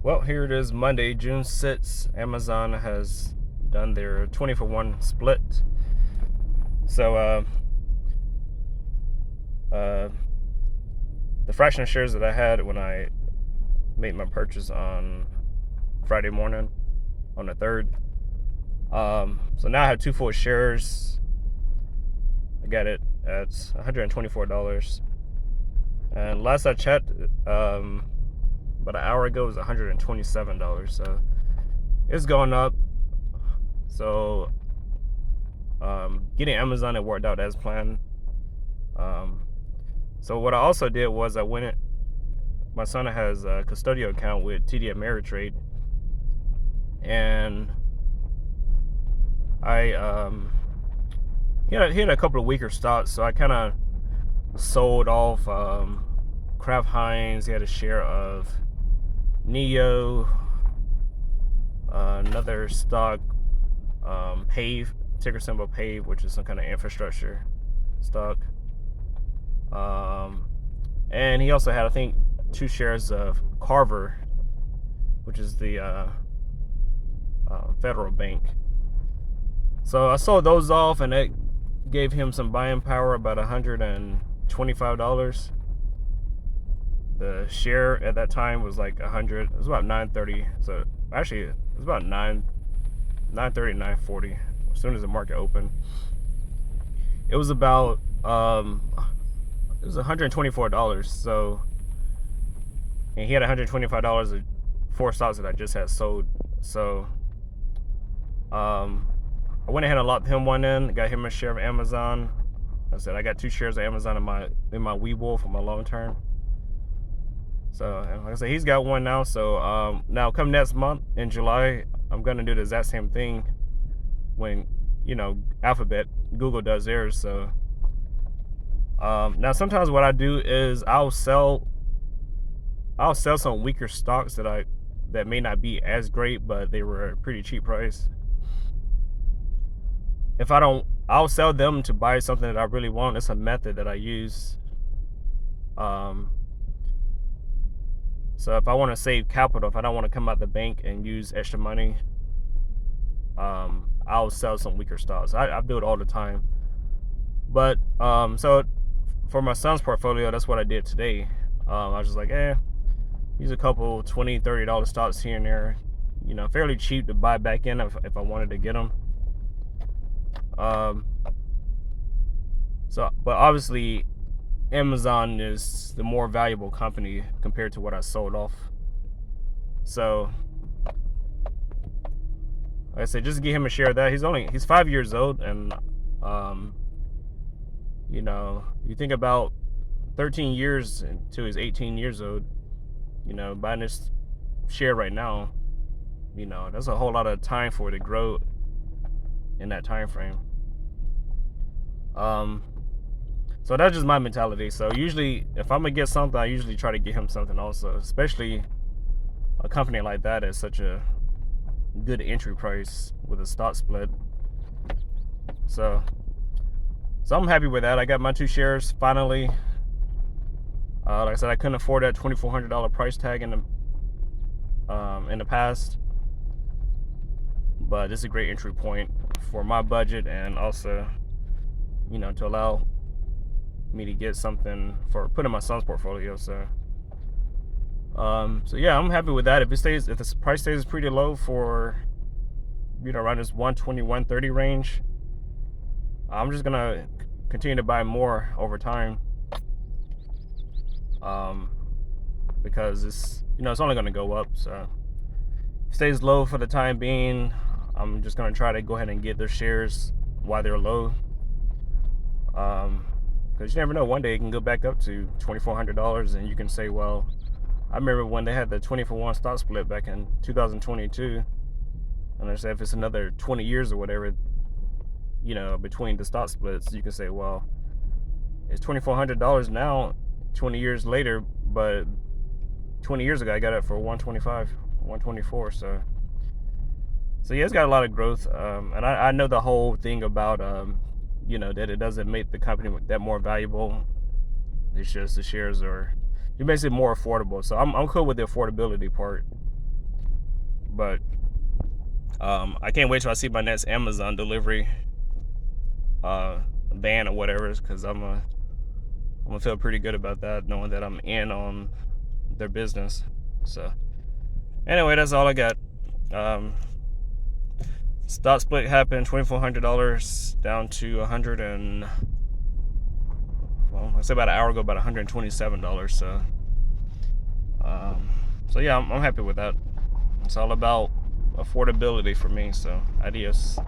Well, here it is, Monday, June 6th. Amazon has done their 20-for-1 split. So, the fraction of shares that I had when I made my purchase on Friday morning, on the 3rd. So now I have 2 full shares. I got it at $124. And last I checked, about an hour ago, it was $127. So it's going up. So getting Amazon, it worked out as planned. So what I also did was my son has a custodial account with TD Ameritrade, and he had a couple of weaker stocks, so I kind of sold off Kraft Heinz. He had a share of Neo, another stock, Pave, ticker symbol Pave, which is some kind of infrastructure stock. And he also had, I think, 2 shares of Carver, which is the federal bank. So I sold those off, and it gave him some buying power, about $125. The share at that time was like 100. It was about 930. So actually, it was about 930, 940. As soon as the market opened, it was about it was $124. So, and he had $125 of 4 stocks that I just had sold. So, I went ahead and locked him one in. Got him a share of Amazon. I said I got 2 shares of Amazon in my Webull for my long term. So, like I said, he's got one now. So, now come next month in July, I'm gonna do the exact same thing when, Alphabet, Google does theirs. So, now sometimes what I do is I'll sell some weaker stocks that may not be as great, but they were a pretty cheap price. I'll sell them to buy something that I really want. It's a method that I use. So if I want to save capital, if I don't want to come out the bank and use extra money, I'll sell some weaker stocks. I do it all the time. But so for my son's portfolio, that's what I did today. I was just like, use a couple $20, $30 stocks here and there, fairly cheap to buy back in if I wanted to get them. But obviously Amazon is the more valuable company compared to what I sold off. So like I said, just give him a share of that. He's 5 years old, and you think about 13 years until he's 18 years old, buying this share right now, that's a whole lot of time for it to grow in that time frame. So that's just my mentality. So usually if I'm gonna get something, I usually try to get him something also, especially a company like that at such a good entry price with a stock split. So I'm happy with that. I got my 2 shares finally. Like I said, I couldn't afford that $2,400 price tag in the past, but this is a great entry point for my budget, and also, to allow me to get something for putting in my son's portfolio. So yeah, I'm happy with that. If the price stays pretty low for, around this 120, 130 range, I'm just gonna continue to buy more over time. Because it's only gonna go up. So if it stays low for the time being, I'm just gonna try to go ahead and get their shares while they're low. Because you never know, one day it can go back up to $2,400, and you can say, well, I remember when they had the 20-for-1 stock split back in 2022, and I said if it's another 20 years or whatever, between the stock splits, you can say, well, it's $2,400 now, 20 years later, but 20 years ago I got it for 125, 124. So yeah, it's got a lot of growth, and I know the whole thing about that it doesn't make the company that more valuable. It's just the shares are basically more affordable. So I'm cool with the affordability part. But I can't wait till I see my next Amazon delivery ban or whatever, because I'm gonna feel pretty good about that, knowing that I'm in on their business. So anyway, that's all I got. Stock split happened, $2,400 down to I said about an hour ago, about $127. So yeah, I'm happy with that. It's all about affordability for me. So adios.